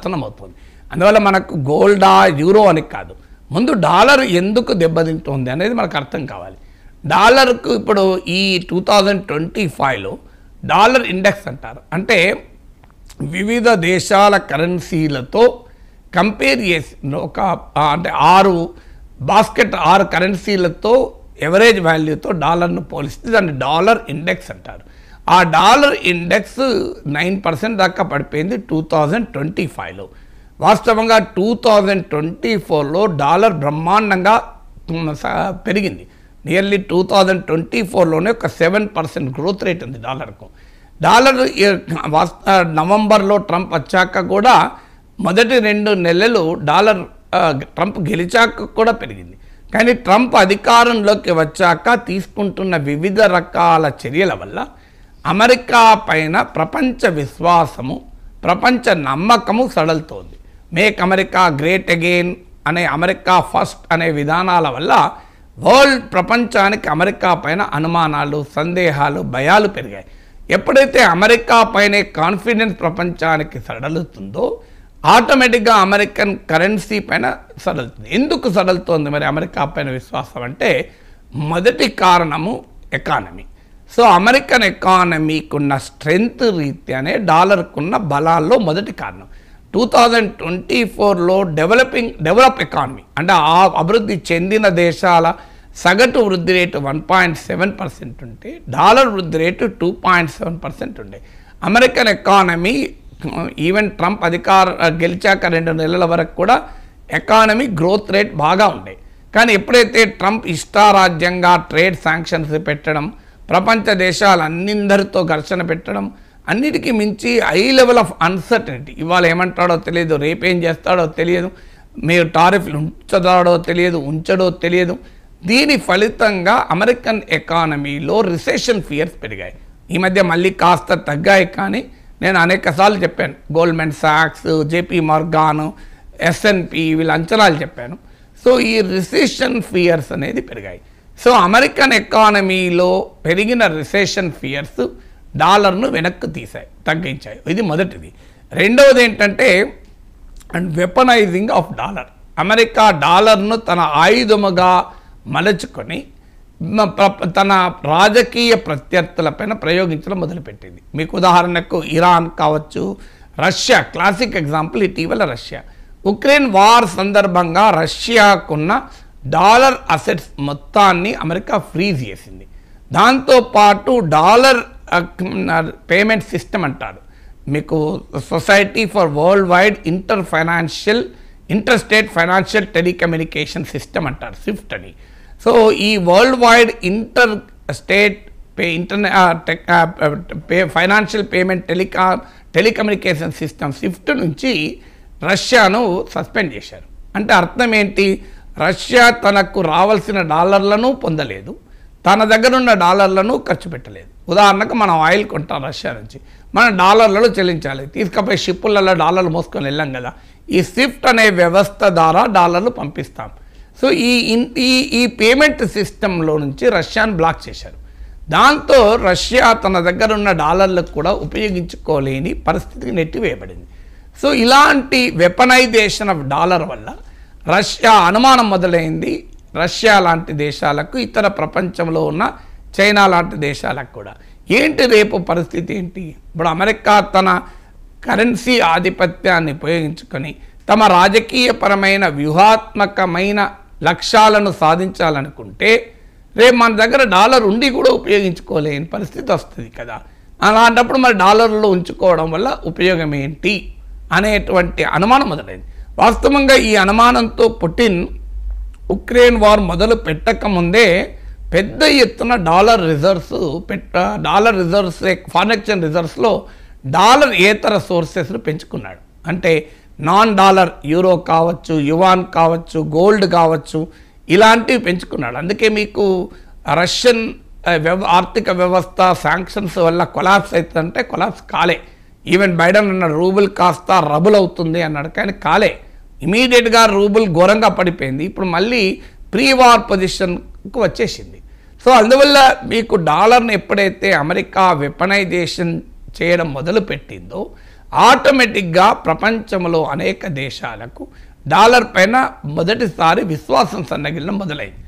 పతనమవుతుంది. అందువల్ల మనకు గోల్డా యూరో అని కాదు, ముందు డాలర్ ఎందుకు దెబ్బతింటుంది అనేది మనకు అర్థం కావాలి. డాలర్కు ఇప్పుడు ఈ 2025లో డాలర్ ఇండెక్స్ అంటారు, అంటే వివిధ దేశాల కరెన్సీలతో కంపేర్ చేసి ఒక అంటే 6 కరెన్సీలతో ఎవరేజ్ వాల్యూతో డాలర్ను పోలిస్తే దాన్ని డాలర్ ఇండెక్స్ అంటారు. ఆ డాలర్ ఇండెక్స్ 9% దాకా పడిపోయింది 2025లో. వాస్తవంగా 2024లో డాలర్ బ్రహ్మాండంగా పెరిగింది. నియర్లీ 2024లోనే ఒక 7% గ్రోత్ రేట్ ఉంది డాలర్కు. డాలర్ నవంబర్లో ట్రంప్ వచ్చాక కూడా మొదటి 2 నెలలు డాలర్ ట్రంప్ గెలిచాక కూడా పెరిగింది. కానీ ట్రంప్ అధికారంలోకి వచ్చాక తీసుకుంటున్న వివిధ రకాల చర్యల వల్ల అమెరికా పైన ప్రపంచ విశ్వాసము, ప్రపంచ నమ్మకము సడలుతోంది. మేక్ అమెరికా గ్రేట్ అగైన్ అనే, అమెరికా ఫస్ట్ అనే విధానాల వల్ల ప్రపంచానికి అమెరికా పైన అనుమానాలు, సందేహాలు, భయాలు పెరిగాయి. ఎప్పుడైతే అమెరికా పైనే కాన్ఫిడెన్స్ ప్రపంచానికి సడలుతుందో ఆటోమేటిక్గా అమెరికన్ కరెన్సీ పైన సడలుతుంది. ఎందుకు సడలుతోంది మరి అమెరికా పైన విశ్వాసం అంటే మొదటి కారణము ఎకానమీ. సో అమెరికన్ ఎకానమీకున్న స్ట్రెంగ్త్ రీత్యానే డాలర్కున్న బలాల్లో మొదటి కారణం. 2024లో డెవలప్ ఎకానమీ అంటే ఆ అభివృద్ధి చెందిన దేశాల సగటు వృద్ధి రేటు 1.7% ఉంటే డాలర్ వృద్ధి రేటు 2.7% ఉండే. అమెరికన్ ఎకానమీ ఈవెన్ ట్రంప్ గెలిచాక 2 నెలల వరకు కూడా ఎకానమీ గ్రోత్ రేట్ బాగా ఉండే. కానీ ఎప్పుడైతే ట్రంప్ ఇష్టారాజ్యంగా ట్రేడ్ శాంక్షన్స్ పెట్టడం, ప్రపంచ దేశాలన్నిందరితో ఘర్షణ పెట్టడం, అన్నిటికీ మించి హై లెవెల్ ఆఫ్ అన్సర్టనిటీ, ఇవాళ ఏమంటాడో తెలియదు, రేపేం చేస్తాడో తెలియదు, మీరు టారిఫ్లు ఉంచడో తెలియదు. దీని ఫలితంగా అమెరికన్ ఎకానమీలో రిసెషన్ ఫియర్స్ పెరిగాయి. ఈ మధ్య మళ్ళీ కాస్త తగ్గాయి, కానీ నేను అనేకసార్లు చెప్పాను, Goldman socks, JP Morgan, S&P వీళ్ళ అంచనాలు చెప్పాను. సో ఈ రిసెషన్ ఫియర్స్ అనేది పెరిగాయి. సో అమెరికన్ ఎకానమీలో పెరిగిన రిసెషన్ ఫియర్స్ డాలర్ను వెనక్కి తగ్గించాయి. ఇది మొదటిది. రెండవది ఏంటంటే వెపనైజింగ్ ఆఫ్ డాలర్. అమెరికా డాలర్ను తన ఆయుధముగా మలుచుకొని తన రాజకీయ ప్రత్యర్థులపైన ప్రయోగించడం మొదలుపెట్టింది. మీకు ఉదాహరణకు ఇరాన్ కావచ్చు, రష్యా క్లాసిక్ ఎగ్జాంపుల్. ఇటీవల రష్యా ఉక్రెయిన్ వార్ సందర్భంగా రష్యాకున్న డాలర్ అసెట్స్ మొత్తాన్ని అమెరికా ఫ్రీజ్ చేసింది. దాంతోపాటు డాలర్ పేమెంట్ సిస్టమ్ అంటారు, మీకు society for world wide inter state financial telecommunication system అంటారు, స్విఫ్ట్ అని. సో ఈ world wide inter state financial payment telecommunication system Swift నుంచి రష్యాను సస్పెండ్ చేశారు. అంటే అర్థం ఏంటి? రష్యా తనకు రావాల్సిన డాలర్లను పొందలేదు, తన దగ్గర ఉన్న డాలర్లను ఖర్చు పెట్టలేదు. ఉదాహరణకు మనం ఆయిల్ కొంటాం రష్యా నుంచి, మనం డాలర్లలో చెల్లించాలి, తీసుకపోయి షిప్పులలో డాలర్లు మోసుకొని వెళ్ళాం కదా. ఈ స్విఫ్ట్ అనే వ్యవస్థ ద్వారా డాలర్లు పంపిస్తాం. సో ఈ పేమెంట్ సిస్టంలో నుంచి రష్యాను బ్లాక్ చేశారు. దాంతో రష్యా తన దగ్గర ఉన్న డాలర్లకు కూడా ఉపయోగించుకోలేని పరిస్థితికి నెట్టివేయబడింది. సో ఇలాంటి వెపనైజేషన్ ఆఫ్ డాలర్ వల్ల రష్యా అనుమానం మొదలైంది. రష్యా లాంటి దేశాలకు, ఇతర ప్రపంచంలో ఉన్న చైనా లాంటి దేశాలకు కూడా. ఏంటి రేపు పరిస్థితి ఏంటి? ఇప్పుడు అమెరికా తన కరెన్సీ ఆధిపత్యాన్ని ఉపయోగించుకొని తమ రాజకీయపరమైన వ్యూహాత్మకమైన లక్ష్యాలను సాధించాలనుకుంటే రేపు మన దగ్గర డాలర్ ఉండి కూడా ఉపయోగించుకోలేని పరిస్థితి వస్తుంది కదా. అలాంటప్పుడు మరి డాలర్లో ఉంచుకోవడం వల్ల ఉపయోగం ఏంటి అనేటువంటి అనుమానం మొదలైంది. వాస్తవంగా ఈ అనుమానంతో పుటిన్ ఉక్రెయిన్ వార్ మొదలు పెట్టకముందే పెద్ద ఎత్తున డాలర్ రిజర్వ్స్ ఫారెన్ ఎక్స్చేంజ్ రిజర్వ్స్లో డాలర్ ఏతర సోర్సెస్ను పెంచుకున్నాడు. అంటే నాన్ డాలర్ యూరో కావచ్చు, యువాన్ కావచ్చు, గోల్డ్ కావచ్చు, ఇలాంటివి పెంచుకున్నాడు. అందుకే మీకు రష్యన్ ఆర్థిక వ్యవస్థ శాంక్షన్స్ వల్ల కొలాప్స్ అవుతుందంటే కొలాప్స్ కాలే. ఈవెన్ బైడెన్ అన్న రూబుల్ కాస్త రబుల్ అవుతుంది అన్నాడు, కానీ కాలే. ఇమీడియట్గా రూబుల్ ఘోరంగా పడిపోయింది. ఇప్పుడు మళ్ళీ ప్రీ వార్ పొజిషన్కు వచ్చేసింది. సో అందువల్ల మీకు డాలర్ని ఎప్పుడైతే అమెరికా వెపనైజేషన్ చేయడం మొదలుపెట్టిందో ఆటోమేటిక్గా ప్రపంచంలో అనేక దేశాలకు డాలర్ పైన మొదటిసారి విశ్వాసం సన్నగిల్లడం మొదలైంది.